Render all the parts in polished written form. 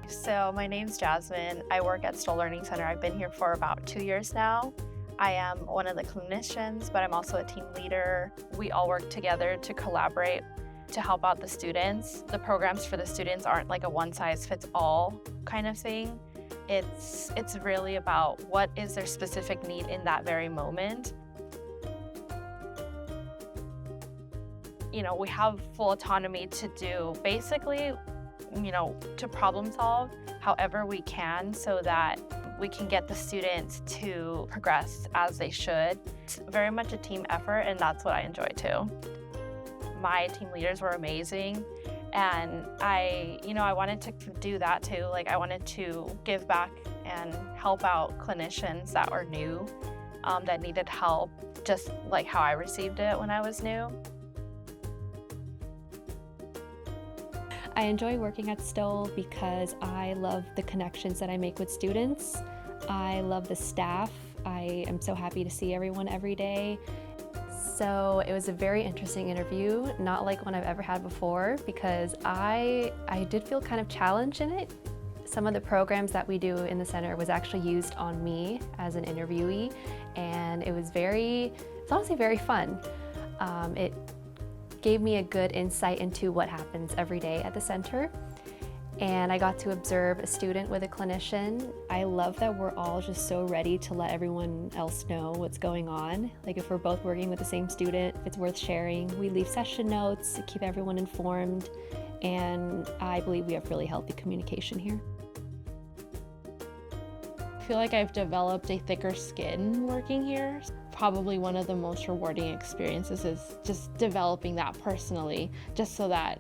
So my name's Jasmine. I work at Stowell Learning Center. I've been here for about 2 years now. I am one of the clinicians, but I'm also a team leader. We all work together to collaborate to help out the students. The programs for the students aren't like a one-size-fits-all kind of thing. It's really about what is their specific need in that very moment. You know, we have full autonomy to do basically, to problem solve however we can so that we can get the students to progress as they should. It's very much a team effort, and that's what I enjoy too. My team leaders were amazing, and I wanted to do that too. Like, I wanted to give back and help out clinicians that were new, that needed help, just like how I received it when I was new. I enjoy working at Stowell because I love the connections that I make with students. I love the staff. I am so happy to see everyone every day. So it was a very interesting interview, not like one I've ever had before, because I did feel kind of challenged in it. Some of the programs that we do in the center was actually used on me as an interviewee, and it's honestly very fun. It gave me a good insight into what happens every day at the center. And I got to observe a student with a clinician. I love that we're all just so ready to let everyone else know what's going on. Like, if we're both working with the same student, if it's worth sharing, we leave session notes to keep everyone informed. And I believe we have really healthy communication here. I feel like I've developed a thicker skin working here. Probably one of the most rewarding experiences is just developing that personally, just so that,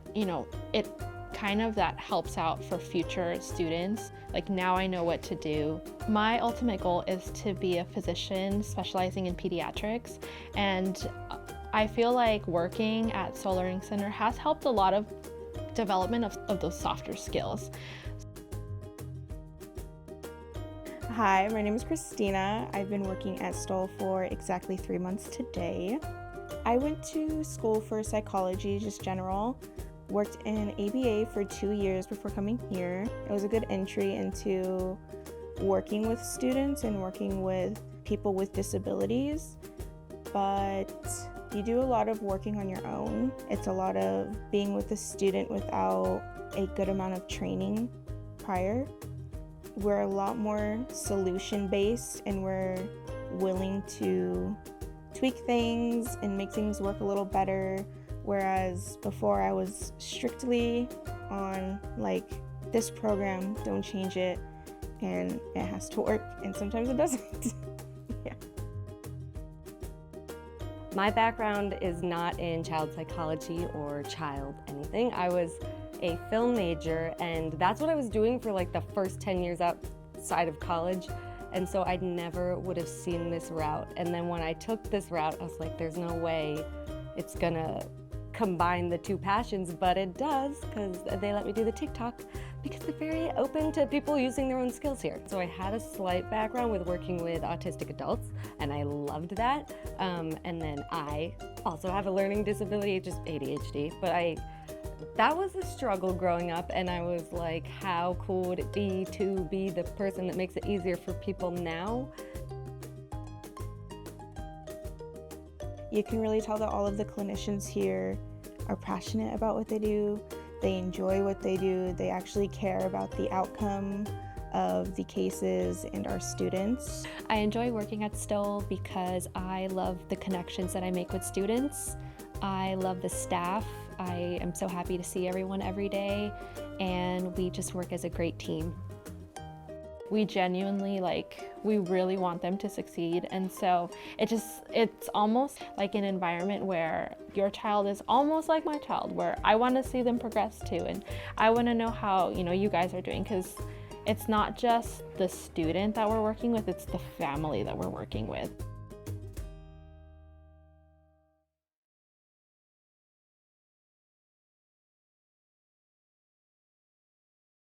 it kind of that helps out for future students. Like, now I know what to do. My ultimate goal is to be a physician specializing in pediatrics, and I feel like working at Stowell Learning Center has helped a lot of development of those softer skills. Hi, my name is Christina. I've been working at Stowell for exactly 3 months today. I went to school for psychology, just general. Worked in ABA for 2 years before coming here. It was a good entry into working with students and working with people with disabilities, but you do a lot of working on your own. It's a lot of being with a student without a good amount of training prior. We're a lot more solution-based, and we're willing to tweak things and make things work a little better. Whereas before, I was strictly on like, this program, don't change it, and it has to work, and sometimes it doesn't. Yeah. My background is not in child psychology or child anything. I was a film major, and that's what I was doing for like the first 10 years outside of college. And so I never would have seen this route. And then when I took this route, I was like, there's no way it's gonna combine the two passions, but it does, because they let me do the TikTok, because they're very open to people using their own skills here. So I had a slight background with working with autistic adults, and I loved that. And then I also have a learning disability, just ADHD, but that was a struggle growing up, and I was like, how cool would it be to be the person that makes it easier for people now? You can really tell that all of the clinicians here are passionate about what they do. They enjoy what they do. They actually care about the outcome of the cases and our students. I enjoy working at Stowell because I love the connections that I make with students. I love the staff. I am so happy to see everyone every day, and we just work as a great team. We genuinely, we really want them to succeed, and so it's almost like an environment where your child is almost like my child, where I want to see them progress too, and I want to know how you guys are doing, because it's not just the student that we're working with, it's the family that we're working with.